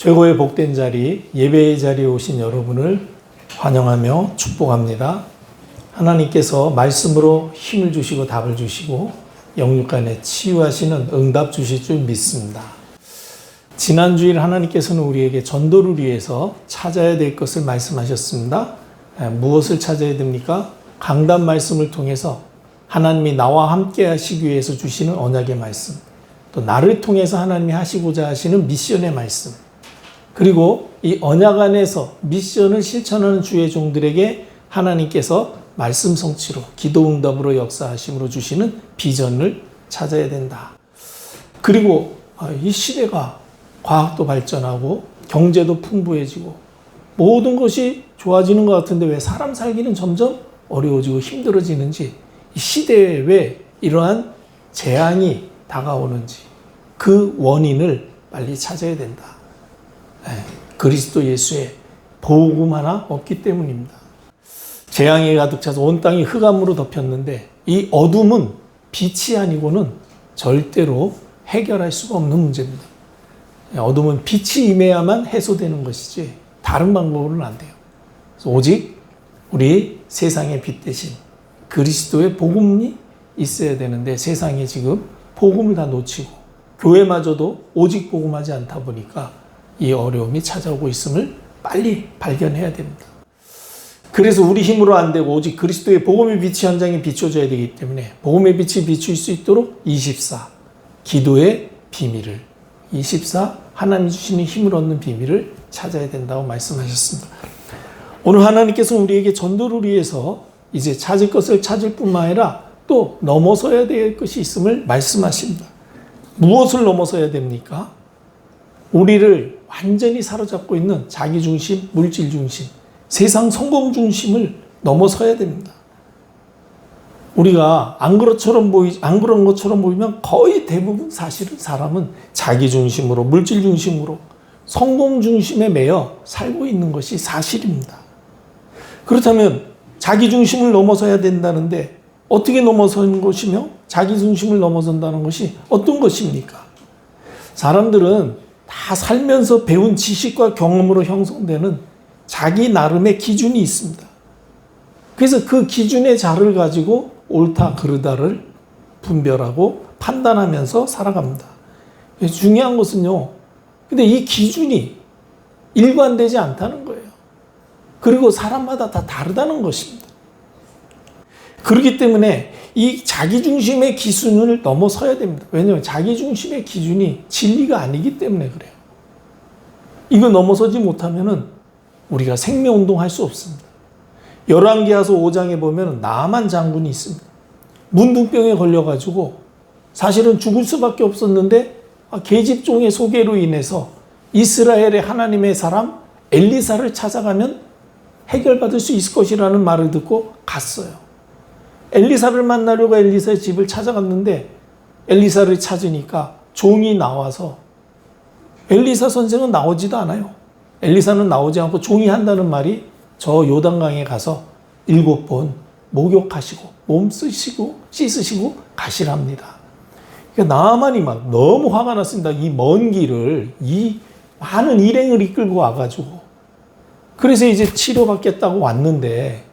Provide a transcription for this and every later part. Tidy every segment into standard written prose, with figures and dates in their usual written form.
최고의 복된 자리, 예배의 자리에 오신 여러분을 환영하며 축복합니다. 하나님께서 말씀으로 힘을 주시고 답을 주시고 영육간에 치유하시는 응답 주실 줄 믿습니다. 지난 주일 하나님께서는 우리에게 전도를 위해서 찾아야 될 것을 말씀하셨습니다. 무엇을 찾아야 됩니까? 강단 말씀을 통해서 하나님이 나와 함께 하시기 위해서 주시는 언약의 말씀, 또 나를 통해서 하나님이 하시고자 하시는 미션의 말씀, 그리고 이 언약 안에서 미션을 실천하는 주의 종들에게 하나님께서 말씀 성취로, 기도 응답으로 역사하심으로 주시는 비전을 찾아야 된다. 그리고 이 시대가 과학도 발전하고 경제도 풍부해지고 모든 것이 좋아지는 것 같은데 왜 사람 살기는 점점 어려워지고 힘들어지는지, 이 시대에 왜 이러한 재앙이 다가오는지 그 원인을 빨리 찾아야 된다. 그리스도 예수의 복음 하나 없기 때문입니다. 재앙이 가득 차서 온 땅이 흑암으로 덮였는데 이 어둠은 빛이 아니고는 절대로 해결할 수가 없는 문제입니다. 어둠은 빛이 임해야만 해소되는 것이지 다른 방법으로는 안 돼요. 오직 우리 세상의 빛 대신 그리스도의 복음이 있어야 되는데 세상에 지금 복음을 다 놓치고 교회마저도 오직 복음하지 않다 보니까 이 어려움이 찾아오고 있음을 빨리 발견해야 됩니다. 그래서 우리 힘으로 안 되고 오직 그리스도의 복음의 빛이 현장에 비춰져야 되기 때문에 복음의 빛이 비출 수 있도록 24 기도의 비밀을, 24 하나님 주시는 힘을 얻는 비밀을 찾아야 된다고 말씀하셨습니다. 오늘 하나님께서 우리에게 전도를 위해서 이제 찾을 것을 찾을 뿐만 아니라 또 넘어서야 될 것이 있음을 말씀하십니다. 무엇을 넘어서야 됩니까? 우리를 완전히 사로잡고 있는 자기중심, 물질중심, 세상 성공중심을 넘어서야 됩니다. 우리가 안 그런 것처럼 보이면 거의 대부분 사실은 사람은 자기중심으로, 물질중심으로, 성공중심에 매여 살고 있는 것이 사실입니다. 그렇다면 자기중심을 넘어서야 된다는데 어떻게 넘어서는 것이며 자기중심을 넘어선다는 것이 어떤 것입니까? 사람들은 다 살면서 배운 지식과 경험으로 형성되는 자기 나름의 기준이 있습니다. 그래서 그 기준의 자를 가지고 옳다 그르다를 분별하고 판단하면서 살아갑니다. 중요한 것은요, 근데 이 기준이 일관되지 않다는 거예요. 그리고 사람마다 다 다르다는 것입니다. 그렇기 때문에 이 자기중심의 기준을 넘어서야 됩니다. 왜냐하면 자기중심의 기준이 진리가 아니기 때문에 그래요. 이거 넘어서지 못하면 우리가 생명운동 할 수 없습니다. 열왕기하서 5장에 보면 나만 장군이 있습니다. 문둥병에 걸려가지고 사실은 죽을 수밖에 없었는데 계집종의 소개로 인해서 이스라엘의 하나님의 사람 엘리사를 찾아가면 해결받을 수 있을 것이라는 말을 듣고 갔어요. 엘리사를 만나려고 엘리사의 집을 찾아갔는데 엘리사를 찾으니까 종이 나와서 엘리사 선생은 나오지도 않아요. 엘리사는 나오지 않고 종이 한다는 말이 저 요단강에 가서 7번 목욕하시고 몸 씻으시고 가시랍니다. 그러니까 나만이 막 너무 화가 났습니다. 이 먼 길을, 이 많은 일행을 이끌고 와가지고 그래서 이제 치료받겠다고 왔는데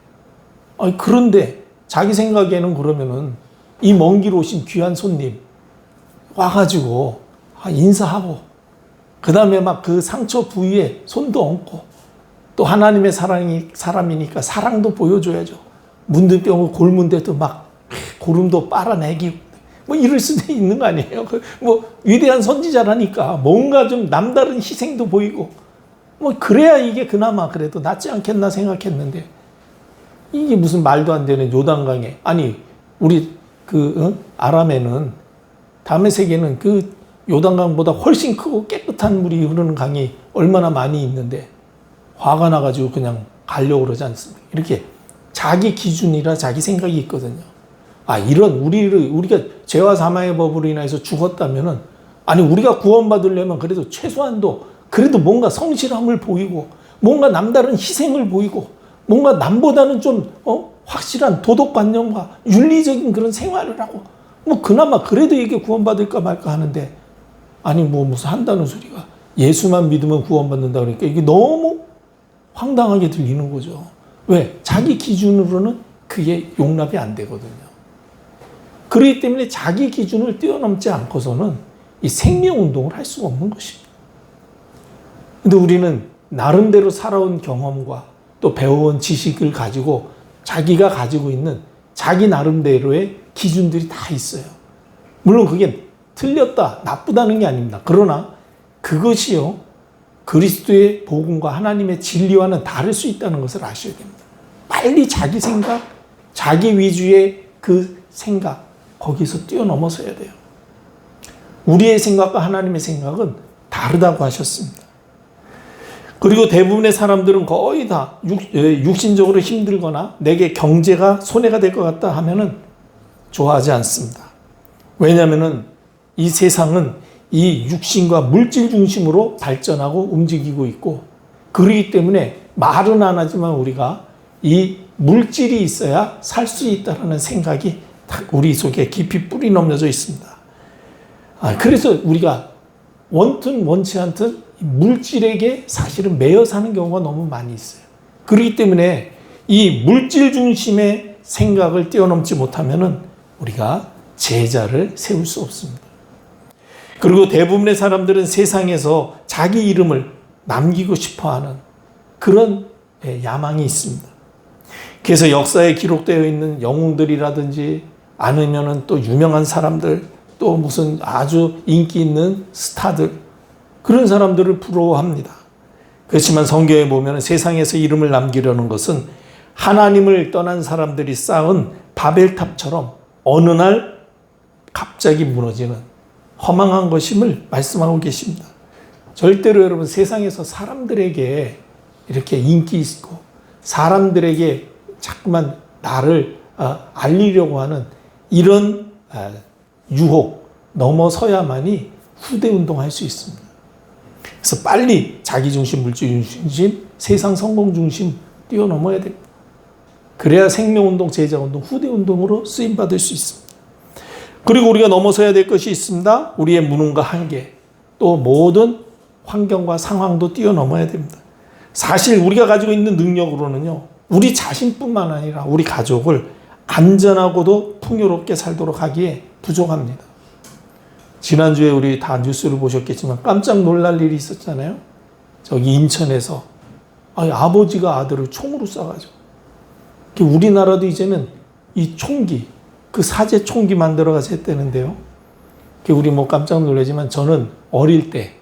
그런데 자기 생각에는 그러면은 이 먼 길 오신 귀한 손님 와가지고 인사하고 그 다음에 막 그 상처 부위에 손도 얹고 또 하나님의 사람이니까 사랑도 보여줘야죠. 문둥병을 골문 데도 막 고름도 빨아내기 뭐 이럴 수도 있는 거 아니에요. 뭐 위대한 선지자라니까 뭔가 좀 남다른 희생도 보이고 뭐 그래야 이게 그나마 그래도 낫지 않겠나 생각했는데 이게 무슨 말도 안 되는 요단강에, 아니 우리 아람에는 다메섹에는 그 요단강보다 훨씬 크고 깨끗한 물이 흐르는 강이 얼마나 많이 있는데 화가 나가지고 그냥 가려고 그러지 않습니까? 이렇게 자기 기준이라 자기 생각이 있거든요. 이런 우리가 죄와 사망의 법으로 인해서 죽었다면은, 아니 우리가 구원받으려면 그래도 최소한도 그래도 뭔가 성실함을 보이고 뭔가 남다른 희생을 보이고 뭔가 남보다는 좀 확실한 도덕관념과 윤리적인 그런 생활을 하고 뭐 그나마 그래도 이게 구원받을까 말까 하는데, 아니 뭐 무슨 한다는 소리가 예수만 믿으면 구원받는다 그러니까 이게 너무 황당하게 들리는 거죠. 왜? 자기 기준으로는 그게 용납이 안 되거든요. 그렇기 때문에 자기 기준을 뛰어넘지 않고서는 이 생명운동을 할 수가 없는 것입니다. 근데 우리는 나름대로 살아온 경험과 또 배워온 지식을 가지고 자기가 가지고 있는 자기 나름대로의 기준들이 다 있어요. 물론 그게 틀렸다, 나쁘다는 게 아닙니다. 그러나 그것이요, 그리스도의 복음과 하나님의 진리와는 다를 수 있다는 것을 아셔야 됩니다. 빨리 자기 생각, 자기 위주의 그 생각, 거기서 뛰어넘어서야 돼요. 우리의 생각과 하나님의 생각은 다르다고 하셨습니다. 그리고 대부분의 사람들은 거의 다 육신적으로 힘들거나 내게 경제가 손해가 될 것 같다 하면은 좋아하지 않습니다. 왜냐하면은 이 세상은 이 육신과 물질 중심으로 발전하고 움직이고 있고, 그렇기 때문에 말은 안 하지만 우리가 이 물질이 있어야 살 수 있다는 생각이 우리 속에 깊이 뿌리 넘겨져 있습니다. 그래서 우리가 원튼 원치 않든 물질에게 사실은 매여 사는 경우가 너무 많이 있어요. 그렇기 때문에 이 물질 중심의 생각을 뛰어넘지 못하면은 우리가 제자를 세울 수 없습니다. 그리고 대부분의 사람들은 세상에서 자기 이름을 남기고 싶어하는 그런 야망이 있습니다. 그래서 역사에 기록되어 있는 영웅들이라든지 아니면은 또 유명한 사람들, 또 무슨 아주 인기 있는 스타들, 그런 사람들을 부러워합니다. 그렇지만 성경에 보면 세상에서 이름을 남기려는 것은 하나님을 떠난 사람들이 쌓은 바벨탑처럼 어느 날 갑자기 무너지는 허망한 것임을 말씀하고 계십니다. 절대로 여러분 세상에서 사람들에게 이렇게 인기 있고 사람들에게 자꾸만 나를 알리려고 하는 이런 유혹 넘어서야만이 후대 운동할 수 있습니다. 그래서 빨리 자기중심, 물질중심, 세상 성공 중심 뛰어넘어야 됩니다. 그래야 생명운동, 제자운동, 후대운동으로 쓰임받을 수 있습니다. 그리고 우리가 넘어서야 될 것이 있습니다. 우리의 무능과 한계, 또 모든 환경과 상황도 뛰어넘어야 됩니다. 사실 우리가 가지고 있는 능력으로는요, 우리 자신뿐만 아니라 우리 가족을 안전하고도 풍요롭게 살도록 하기에 부족합니다. 지난주에 우리 다 뉴스를 보셨겠지만 깜짝 놀랄 일이 있었잖아요. 저기 인천에서 아버지가 아들을 총으로 쏴가지고, 우리나라도 이제는 이 총기, 그 사제 총기 만들어가서 했다는데요. 우리 뭐 깜짝 놀라지만 저는 어릴 때,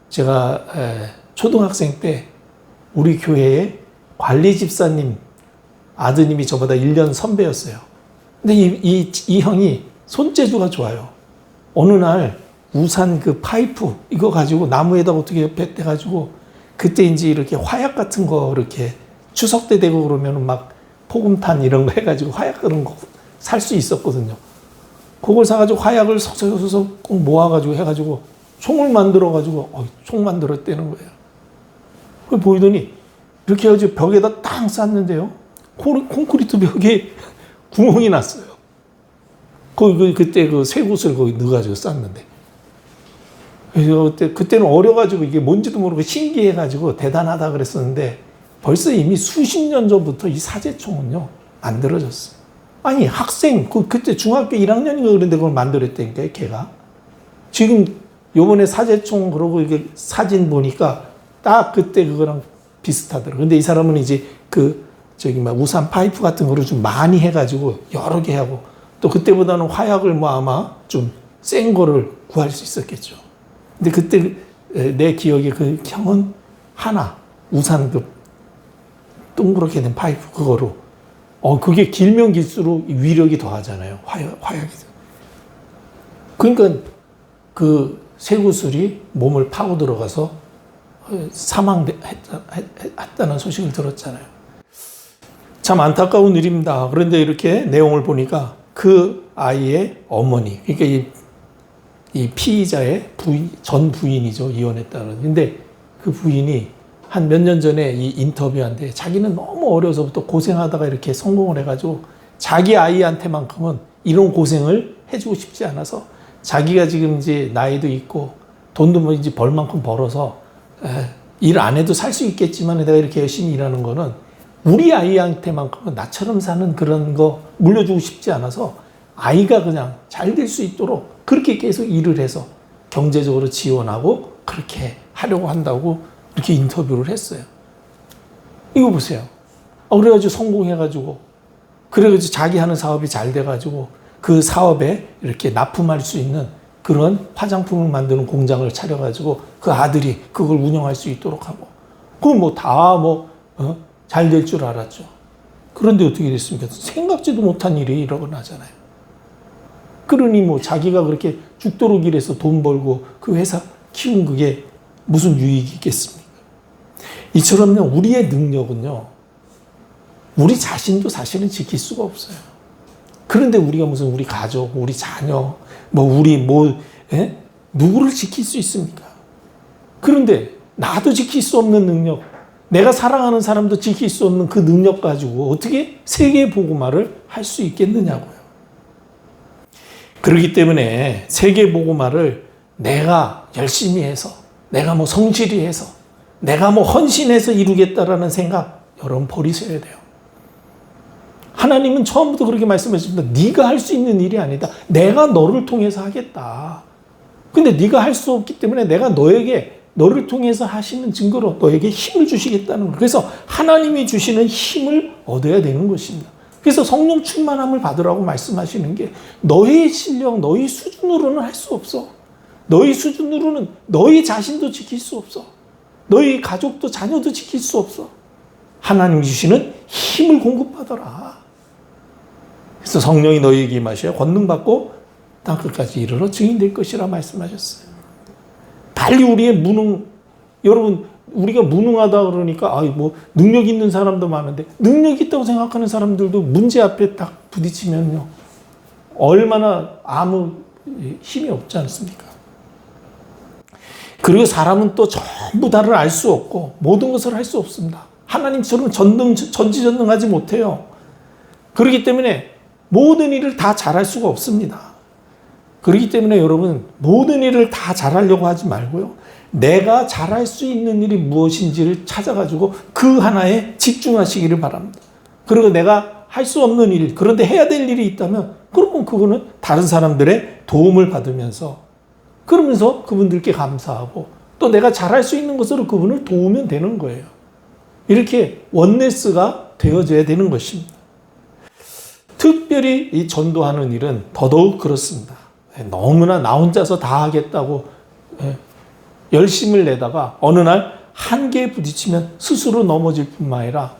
제가 초등학생 때 우리 교회에 관리 집사님 아드님이 저보다 1년 선배였어요. 근데 이 형이 손재주가 좋아요. 어느 날 우산 그 파이프 이거 가지고 나무에다 어떻게 뱉어가지고, 그때 이제 이렇게 화약 같은 거 이렇게 추석 때 되고 그러면 막 포금탄 이런 거 해가지고 화약 그런 거 살 수 있었거든요. 그걸 사가지고 화약을 서서서서 꼭 모아가지고 해가지고 총을 만들어가지고 총 만들었다는 거예요. 그걸 보이더니 이렇게 해가지고 벽에다 딱 쌌는데요. 콘크리트 벽에 구멍이 났어요. 그때 그 쇠구슬 거기 넣어가지고 쌌는데. 그래서 그때는 어려가지고 이게 뭔지도 모르고 신기해가지고 대단하다 그랬었는데, 벌써 이미 수십 년 전부터 이 사제총은요, 만들어졌어요. 아니, 학생, 그때 중학교 1학년인가 그런데 그걸 만들었다니까요, 걔가. 지금 요번에 사제총 그러고 이게 사진 보니까 딱 그때 그거랑 비슷하더라고요. 근데 이 사람은 이제 우산 파이프 같은 거를 좀 많이 해가지고 여러 개 하고, 또 그때보다는 화약을 뭐 아마 좀 센 거를 구할 수 있었겠죠. 근데 그때 내 기억에 그 형은 하나, 우산 그 동그랗게 된 파이프 그거로, 그게 길면 길수록 위력이 더하잖아요. 화약이. 그러니까 그 쇠구슬이 몸을 파고 들어가서 사망했다는 소식을 들었잖아요. 참 안타까운 일입니다. 그런데 이렇게 내용을 보니까 그 아이의 어머니, 그러니까 이 피의자의 전 부인이죠. 이혼했다는. 근데 그 부인이 한 몇 년 전에 이 인터뷰한데, 자기는 너무 어려서부터 고생하다가 이렇게 성공을 해가지고 자기 아이한테만큼은 이런 고생을 해주고 싶지 않아서, 자기가 지금 이제 나이도 있고 돈도 뭐 이제 벌 만큼 벌어서 일 안 해도 살 수 있겠지만 내가 이렇게 열심히 일하는 거는 우리 아이한테만큼은 나처럼 사는 그런 거 물려주고 싶지 않아서 아이가 그냥 잘 될 수 있도록 그렇게 계속 일을 해서 경제적으로 지원하고 그렇게 하려고 한다고 이렇게 인터뷰를 했어요. 이거 보세요. 그래가지고 성공해가지고 그래가지고 자기 하는 사업이 잘 돼가지고 그 사업에 이렇게 납품할 수 있는 그런 화장품을 만드는 공장을 차려가지고 그 아들이 그걸 운영할 수 있도록 하고 그건 뭐 다 잘 될 줄 알았죠. 그런데 어떻게 됐습니까? 생각지도 못한 일이 일어나잖아요. 그러니 뭐 자기가 그렇게 죽도록 일해서 돈 벌고 그 회사 키운 그게 무슨 유익이 있겠습니까? 이처럼요, 우리의 능력은요, 우리 자신도 사실은 지킬 수가 없어요. 그런데 우리가 무슨 우리 가족, 우리 자녀, 누구를 지킬 수 있습니까? 그런데 나도 지킬 수 없는 능력, 내가 사랑하는 사람도 지킬 수 없는 그 능력 가지고 어떻게 세계 복음화를 할 수 있겠느냐고요. 그렇기 때문에 세계 복음화를 내가 열심히 해서, 내가 뭐 성실히 해서, 내가 뭐 헌신해서 이루겠다라는 생각 여러분 버리셔야 돼요. 하나님은 처음부터 그렇게 말씀하셨습니다. 네가 할 수 있는 일이 아니다. 내가 너를 통해서 하겠다. 근데 네가 할 수 없기 때문에 내가 너를 통해서 하시는 증거로 너에게 힘을 주시겠다는 거예요. 그래서 하나님이 주시는 힘을 얻어야 되는 것입니다. 그래서 성령 충만함을 받으라고 말씀하시는 게 너의 실력, 너의 수준으로는 할 수 없어. 너의 수준으로는 너의 자신도 지킬 수 없어. 너희 가족도 자녀도 지킬 수 없어. 하나님이 주시는 힘을 공급받아라. 그래서 성령이 너희에게 임하셔야 권능받고 땅끝까지 이르러 증인될 것이라 말씀하셨어요. 달리 우리의 무능, 여러분 우리가 무능하다 그러니까 능력 있는 사람도 많은데 능력 있다고 생각하는 사람들도 문제 앞에 딱 부딪히면요 얼마나 아무 힘이 없지 않습니까? 그리고 사람은 또 전부 다를 알 수 없고 모든 것을 할 수 없습니다. 하나님처럼 전지전능하지 못해요. 그렇기 때문에 모든 일을 다 잘할 수가 없습니다. 그렇기 때문에 여러분 모든 일을 다 잘하려고 하지 말고요. 내가 잘할 수 있는 일이 무엇인지를 찾아가지고 그 하나에 집중하시기를 바랍니다. 그리고 내가 할 수 없는 일, 그런데 해야 될 일이 있다면 그러면 그거는 다른 사람들의 도움을 받으면서 그러면서 그분들께 감사하고 또 내가 잘할 수 있는 것으로 그분을 도우면 되는 거예요. 이렇게 원네스가 되어져야 되는 것입니다. 특별히 이 전도하는 일은 더더욱 그렇습니다. 너무나 나 혼자서 다 하겠다고 열심을 내다가 어느 날 한계에 부딪히면 스스로 넘어질 뿐만 아니라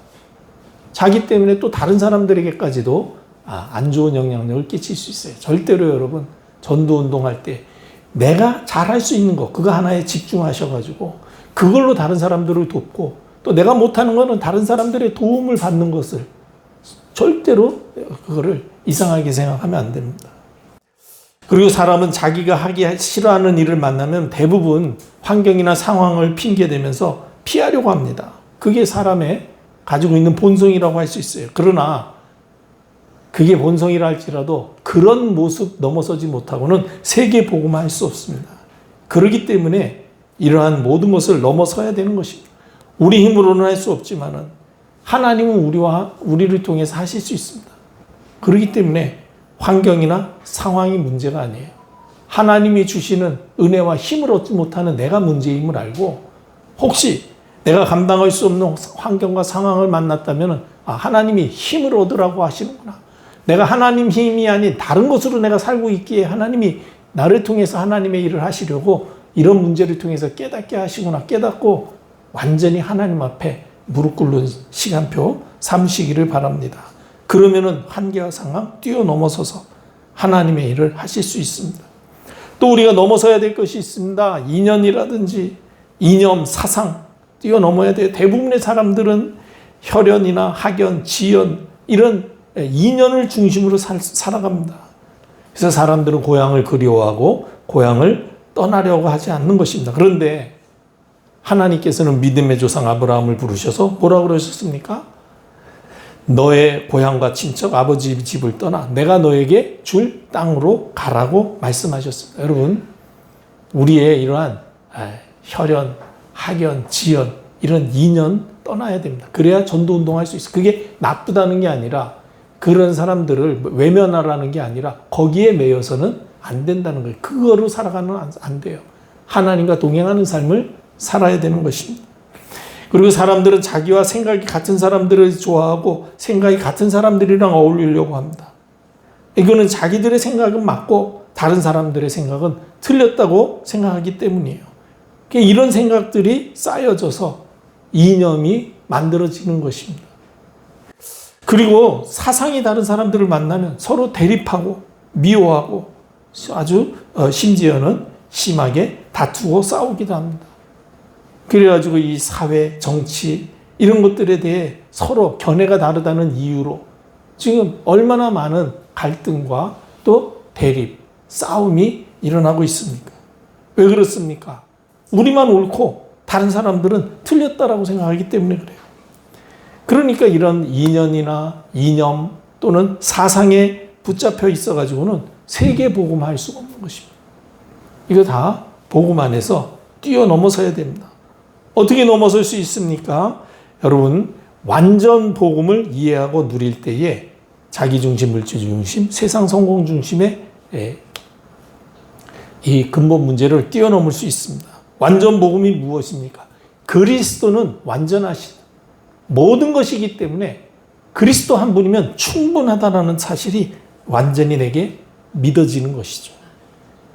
자기 때문에 또 다른 사람들에게까지도 안 좋은 영향력을 끼칠 수 있어요. 절대로 여러분 전도 운동할 때 내가 잘할 수 있는 것 그거 하나에 집중하셔가지고 그걸로 다른 사람들을 돕고 또 내가 못하는 거는 다른 사람들의 도움을 받는 것을 절대로 그거를 이상하게 생각하면 안 됩니다. 그리고 사람은 자기가 하기 싫어하는 일을 만나면 대부분 환경이나 상황을 핑계대면서 피하려고 합니다. 그게 사람의 가지고 있는 본성이라고 할 수 있어요. 그러나 그게 본성이라 할지라도 그런 모습 넘어서지 못하고는 세계 복음화할 수 없습니다. 그렇기 때문에 이러한 모든 것을 넘어서야 되는 것입니다. 우리 힘으로는 할 수 없지만은 하나님은 우리를 통해서 하실 수 있습니다. 그렇기 때문에 환경이나 상황이 문제가 아니에요. 하나님이 주시는 은혜와 힘을 얻지 못하는 내가 문제임을 알고 혹시 내가 감당할 수 없는 환경과 상황을 만났다면 하나님이 힘을 얻으라고 하시는구나. 내가 하나님 힘이 아닌 다른 것으로 내가 살고 있기에 하나님이 나를 통해서 하나님의 일을 하시려고 이런 문제를 통해서 깨닫게 하시구나. 깨닫고 완전히 하나님 앞에 무릎 꿇는 시간표 삼으시기를 바랍니다. 그러면은 한계와 상황 뛰어넘어서서 하나님의 일을 하실 수 있습니다. 또 우리가 넘어서야 될 것이 있습니다. 이념이라든지 이념, 사상 뛰어넘어야 돼요. 대부분의 사람들은 혈연이나 학연, 지연 이런 이념을 중심으로 살아갑니다. 그래서 사람들은 고향을 그리워하고 고향을 떠나려고 하지 않는 것입니다. 그런데 하나님께서는 믿음의 조상 아브라함을 부르셔서 뭐라고 그러셨습니까? 너의 고향과 친척 아버지 집을 떠나 내가 너에게 줄 땅으로 가라고 말씀하셨습니다. 여러분 우리의 이러한 혈연, 학연, 지연 이런 인연 떠나야 됩니다. 그래야 전도 운동할 수 있어요. 그게 나쁘다는 게 아니라 그런 사람들을 외면하라는 게 아니라 거기에 매여서는 안 된다는 거예요. 그거로 살아가는 안 돼요. 하나님과 동행하는 삶을 살아야 되는 것입니다. 그리고 사람들은 자기와 생각이 같은 사람들을 좋아하고 생각이 같은 사람들이랑 어울리려고 합니다. 이거는 자기들의 생각은 맞고 다른 사람들의 생각은 틀렸다고 생각하기 때문이에요. 이런 생각들이 쌓여져서 이념이 만들어지는 것입니다. 그리고 사상이 다른 사람들을 만나면 서로 대립하고 미워하고 아주 심지어는 심하게 다투고 싸우기도 합니다. 그래가지고 이 사회, 정치 이런 것들에 대해 서로 견해가 다르다는 이유로 지금 얼마나 많은 갈등과 또 대립, 싸움이 일어나고 있습니까? 왜 그렇습니까? 우리만 옳고 다른 사람들은 틀렸다라고 생각하기 때문에 그래요. 그러니까 이런 이념이나 이념 또는 사상에 붙잡혀 있어가지고는 세계 복음화할 수가 없는 것입니다. 이거 다 복음 안에서 뛰어넘어서야 됩니다. 어떻게 넘어설 수 있습니까? 여러분, 완전 복음을 이해하고 누릴 때에 자기중심, 물질중심, 세상 성공 중심의 이 근본 문제를 뛰어넘을 수 있습니다. 완전 복음이 무엇입니까? 그리스도는 완전하시다. 모든 것이기 때문에 그리스도 한 분이면 충분하다는 사실이 완전히 내게 믿어지는 것이죠.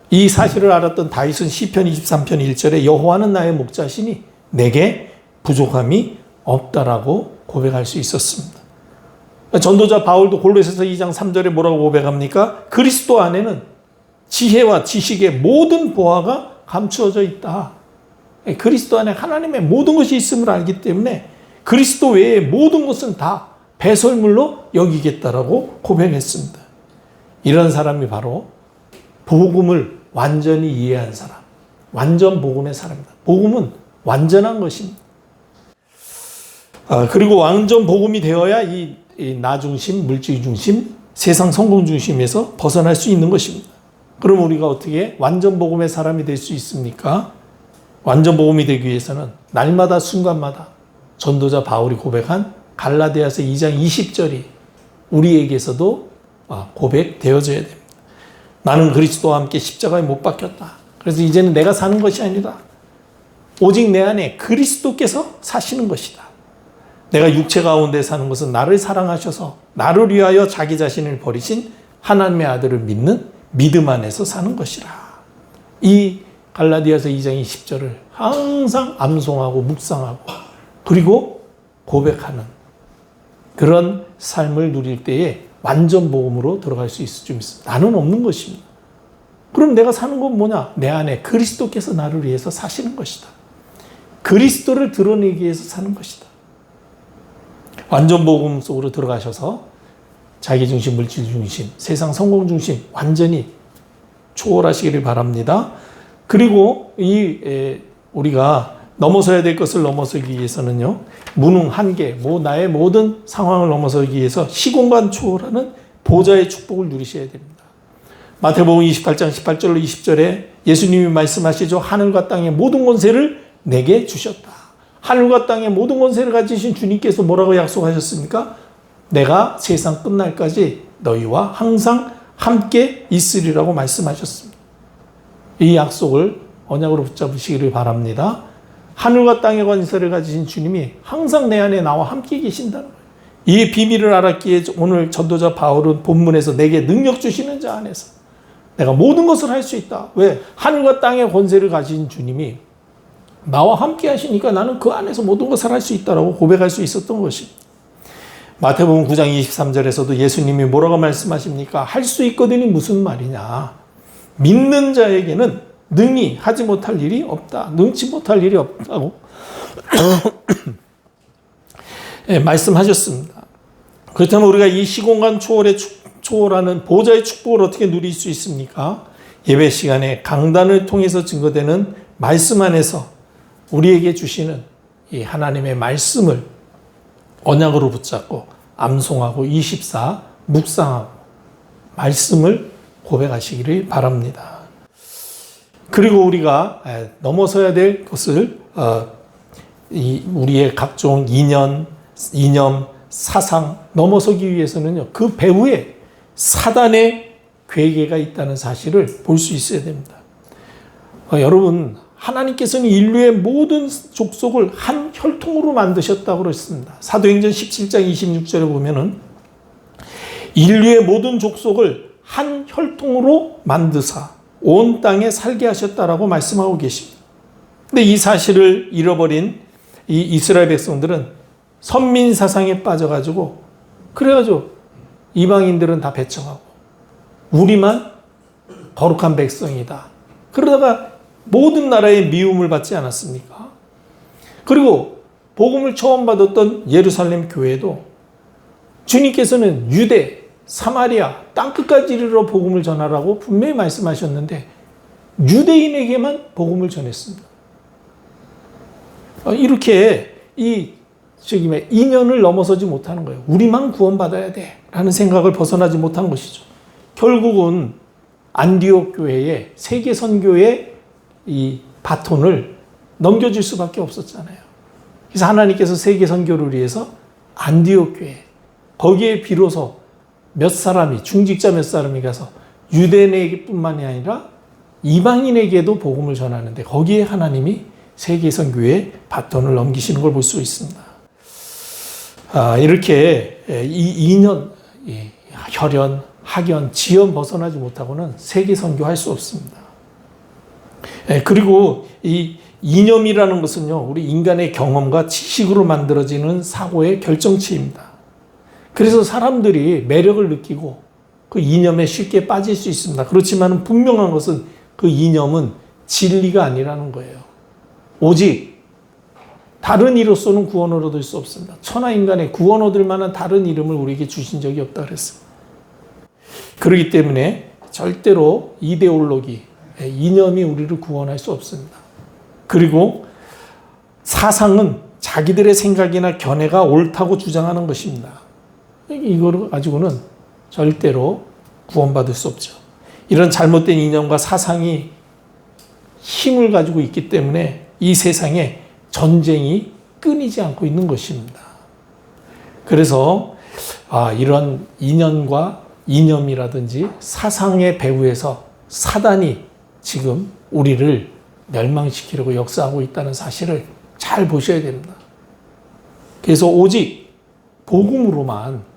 이 사실을 알았던 다윗은 시편 23편 1절에 여호와는 나의 목자시니 내게 부족함이 없다라고 고백할 수 있었습니다. 전도자 바울도 골로새서 2장 3절에 뭐라고 고백합니까? 그리스도 안에는 지혜와 지식의 모든 보화가 감추어져 있다. 그리스도 안에 하나님의 모든 것이 있음을 알기 때문에 그리스도 외의 모든 것은 다 배설물로 여기겠다라고 고백했습니다. 이런 사람이 바로 복음을 완전히 이해한 사람, 완전 복음의 사람입니다. 복음은 완전한 것입니다. 그리고 완전 복음이 되어야 이 나 중심, 물질 중심, 세상 성공 중심에서 벗어날 수 있는 것입니다. 그럼 우리가 어떻게 완전 복음의 사람이 될 수 있습니까? 완전 복음이 되기 위해서는 날마다 순간마다 전도자 바울이 고백한 갈라디아서 2장 20절이 우리에게서도 고백되어져야 됩니다. 나는 그리스도와 함께 십자가에 못 박혔다. 그래서 이제는 내가 사는 것이 아니다. 오직 내 안에 그리스도께서 사시는 것이다. 내가 육체 가운데 사는 것은 나를 사랑하셔서 나를 위하여 자기 자신을 버리신 하나님의 아들을 믿는 믿음 안에서 사는 것이라. 이 갈라디아서 2장 20절을 항상 암송하고 묵상하고 그리고 고백하는 그런 삶을 누릴 때에 완전 복음으로 들어갈 수 있을 줄 믿습니다. 나는 없는 것입니다. 그럼 내가 사는 건 뭐냐? 내 안에 그리스도께서 나를 위해서 사시는 것이다. 그리스도를 드러내기 위해서 사는 것이다. 완전 복음 속으로 들어가셔서 자기중심, 물질중심, 세상 성공중심 완전히 초월하시기를 바랍니다. 그리고 우리가 넘어서야 될 것을 넘어서기 위해서는요, 무능, 한계, 나의 모든 상황을 넘어서기 위해서 시공간 초월하는 보좌의 축복을 누리셔야 됩니다. 마태복음 28장 18절로 20절에 예수님이 말씀하시죠. 하늘과 땅의 모든 권세를 내게 주셨다. 하늘과 땅의 모든 권세를 가지신 주님께서 뭐라고 약속하셨습니까? 내가 세상 끝날까지 너희와 항상 함께 있으리라고 말씀하셨습니다. 이 약속을 언약으로 붙잡으시기를 바랍니다. 하늘과 땅의 권세를 가지신 주님이 항상 내 안에 나와 함께 계신다는 거예요. 이 비밀을 알았기에 오늘 전도자 바울은 본문에서 내게 능력 주시는 자 안에서 내가 모든 것을 할 수 있다. 왜? 하늘과 땅의 권세를 가진 주님이 나와 함께 하시니까 나는 그 안에서 모든 것을 할 수 있다라고 고백할 수 있었던 것입니다. 마태복음 9장 23절에서도 예수님이 뭐라고 말씀하십니까? 할 수 있거든이 무슨 말이냐? 믿는 자에게는 능히 하지 못할 일이 없다. 능치 못할 일이 없다고 네, 말씀하셨습니다. 그렇다면 우리가 이 시공간 초월하는 보좌의 축복을 어떻게 누릴 수 있습니까? 예배 시간에 강단을 통해서 증거되는 말씀 안에서 우리에게 주시는 이 하나님의 말씀을 언약으로 붙잡고 암송하고 24 묵상하고 말씀을 고백하시기를 바랍니다. 그리고 우리가 넘어서야 될 것을 우리의 각종 이념, 사상 넘어서기 위해서는요, 그 배후에 사단의 괴계가 있다는 사실을 볼 수 있어야 됩니다. 여러분, 하나님께서는 인류의 모든 족속을 한 혈통으로 만드셨다고 그랬습니다. 사도행전 17장 26절에 보면은 인류의 모든 족속을 한 혈통으로 만드사 온 땅에 살게 하셨다라고 말씀하고 계십니다. 근데 이 사실을 잃어버린 이 이스라엘 백성들은 선민 사상에 빠져가지고 그래가지고 이방인들은 다 배척하고 우리만 거룩한 백성이다. 그러다가 모든 나라의 미움을 받지 않았습니까? 그리고 복음을 처음 받았던 예루살렘 교회도 주님께서는 유대, 사마리아, 땅끝까지 이르러 복음을 전하라고 분명히 말씀하셨는데 유대인에게만 복음을 전했습니다. 이렇게 이념을 넘어서지 못하는 거예요. 우리만 구원받아야 돼 라는 생각을 벗어나지 못한 것이죠. 결국은 안디옥 교회에 세계 선교의 이 바톤을 넘겨줄 수밖에 없었잖아요. 그래서 하나님께서 세계 선교를 위해서 안디옥 교회, 거기에 비로소 몇 사람이, 중직자 몇 사람이 가서 유대인에게뿐만이 아니라 이방인에게도 복음을 전하는데 거기에 하나님이 세계 선교의 바톤을 넘기시는 걸 볼 수 있습니다. 이렇게 이 이념, 혈연, 학연, 지연 벗어나지 못하고는 세계 선교할 수 없습니다. 그리고 이 이념이라는 것은요, 우리 인간의 경험과 지식으로 만들어지는 사고의 결정체입니다. 그래서 사람들이 매력을 느끼고 그 이념에 쉽게 빠질 수 있습니다. 그렇지만 분명한 것은 그 이념은 진리가 아니라는 거예요. 오직 다른 이로서는 구원을 얻을 수 없습니다. 천하 인간의 구원 얻을 만한 다른 이름을 우리에게 주신 적이 없다 그랬습니다. 그렇기 때문에 절대로 이데올로기, 이념이 우리를 구원할 수 없습니다. 그리고 사상은 자기들의 생각이나 견해가 옳다고 주장하는 것입니다. 이걸 가지고는 절대로 구원받을 수 없죠. 이런 잘못된 이념과 사상이 힘을 가지고 있기 때문에 이 세상에 전쟁이 끊이지 않고 있는 것입니다. 그래서 이런 이념과 이념이라든지 사상의 배후에서 사단이 지금 우리를 멸망시키려고 역사하고 있다는 사실을 잘 보셔야 됩니다. 그래서 오직 복음으로만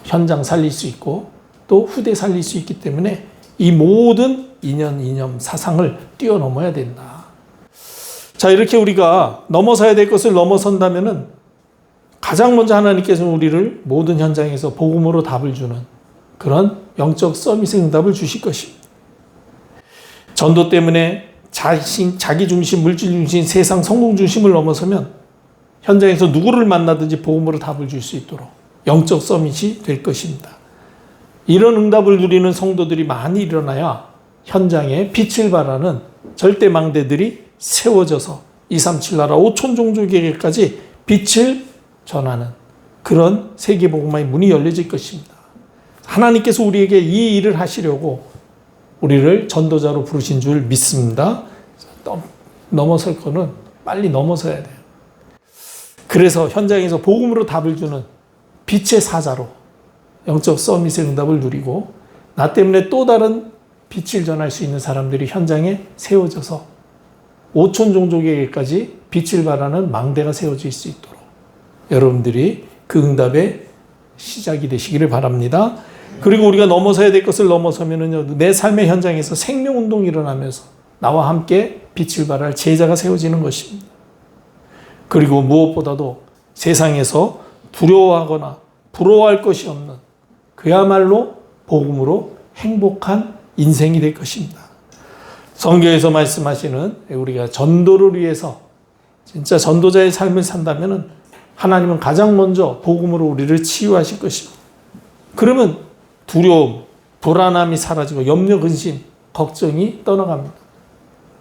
현장 살릴 수 있고 또 후대 살릴 수 있기 때문에 이 모든 이념, 사상을 뛰어넘어야 된다. 자, 이렇게 우리가 넘어서야 될 것을 넘어선다면은 가장 먼저 하나님께서는 우리를 모든 현장에서 복음으로 답을 주는 그런 영적 서밋의 응답을 주실 것입니다. 전도 때문에 자기 중심, 물질 중심, 세상 성공 중심을 넘어서면 현장에서 누구를 만나든지 복음으로 답을 줄 수 있도록 영적 서밋이 될 것입니다. 이런 응답을 누리는 성도들이 많이 일어나야 현장에 빛을 발하는 절대망대들이 세워져서 237 나라 5천 종족에게까지 빛을 전하는 그런 세계복음화의 문이 열려질 것입니다. 하나님께서 우리에게 이 일을 하시려고 우리를 전도자로 부르신 줄 믿습니다. 넘어설 거는 빨리 넘어서야 돼요. 그래서 현장에서 복음으로 답을 주는 빛의 사자로 영적 서밋의 응답을 누리고 나 때문에 또 다른 빛을 전할 수 있는 사람들이 현장에 세워져서 5천 종족에게까지 빛을 발하는 망대가 세워질 수 있도록 여러분들이 그 응답의 시작이 되시기를 바랍니다. 그리고 우리가 넘어서야 될 것을 넘어서면은요, 내 삶의 현장에서 생명운동이 일어나면서 나와 함께 빛을 발할 제자가 세워지는 것입니다. 그리고 무엇보다도 세상에서 두려워하거나 부러워할 것이 없는 그야말로 복음으로 행복한 인생이 될 것입니다. 성경에서 말씀하시는 우리가 전도를 위해서 진짜 전도자의 삶을 산다면 하나님은 가장 먼저 복음으로 우리를 치유하실 것입니다. 그러면 두려움, 불안함이 사라지고 염려, 근심, 걱정이 떠나갑니다.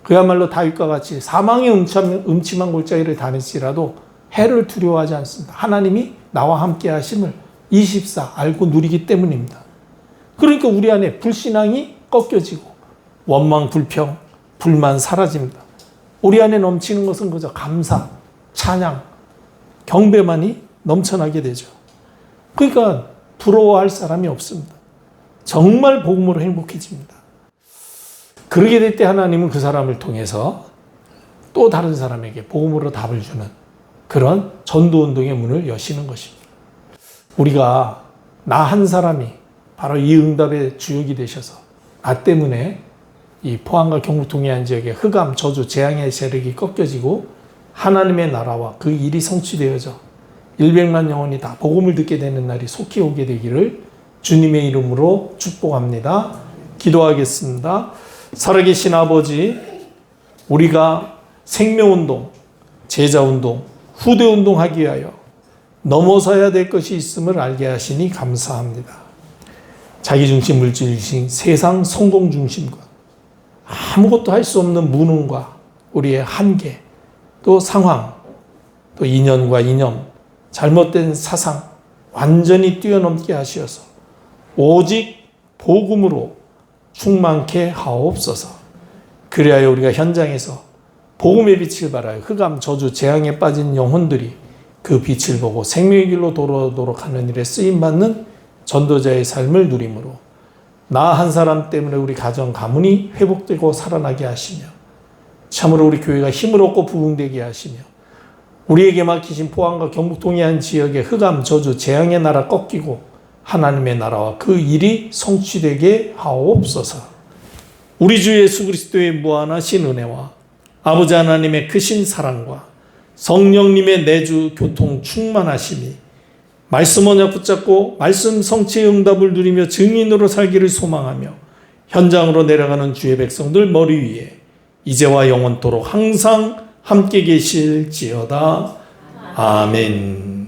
그야말로 다윗과 같이 사망의 음침한 골짜기를 다닐지라도 해를 두려워하지 않습니다. 하나님이 나와 함께 하심을 24 알고 누리기 때문입니다. 그러니까 우리 안에 불신앙이 꺾여지고 원망, 불평, 불만 사라집니다. 우리 안에 넘치는 것은 그저 감사, 찬양, 경배만이 넘쳐나게 되죠. 그러니까 부러워할 사람이 없습니다. 정말 복음으로 행복해집니다. 그러게 될 때 하나님은 그 사람을 통해서 또 다른 사람에게 복음으로 답을 주는 그런 전도운동의 문을 여시는 것입니다. 우리가 나 한 사람이 바로 이 응답의 주역이 되셔서 나 때문에 이 포항과 경북 동해안 지역의 흑암, 저주, 재앙의 세력이 꺾여지고 하나님의 나라와 그 일이 성취되어져 100만 영혼이 다 복음을 듣게 되는 날이 속히 오게 되기를 주님의 이름으로 축복합니다. 기도하겠습니다. 살아계신 아버지, 우리가 생명운동, 제자운동, 후대운동 하기 위하여 넘어서야 될 것이 있음을 알게 하시니 감사합니다. 자기중심, 물질중심, 세상 성공중심과 아무것도 할 수 없는 무능과 우리의 한계, 또 상황, 또 인연과 이념, 잘못된 사상 완전히 뛰어넘게 하시어서 오직 복음으로 충만케 하옵소서. 그리하여 우리가 현장에서 복음의 빛을 발하여 흑암, 저주, 재앙에 빠진 영혼들이 그 빛을 보고 생명의 길로 돌아오도록 하는 일에 쓰임받는 전도자의 삶을 누림으로 나 한 사람 때문에 우리 가정, 가문이 회복되고 살아나게 하시며 참으로 우리 교회가 힘을 얻고 부흥되게 하시며 우리에게 맡기신 포항과 경북 동해안 지역의 흑암, 저주, 재앙의 나라 꺾이고 하나님의 나라와 그 일이 성취되게 하옵소서. 우리 주 예수 그리스도의 무한하신 은혜와 아버지 하나님의 크신 사랑과 성령님의 내주 교통 충만하심이 말씀 언약 붙잡고 말씀 성취의 응답을 누리며 증인으로 살기를 소망하며 현장으로 내려가는 주의 백성들 머리 위에 이제와 영원토록 항상 함께 계실지어다. 아멘.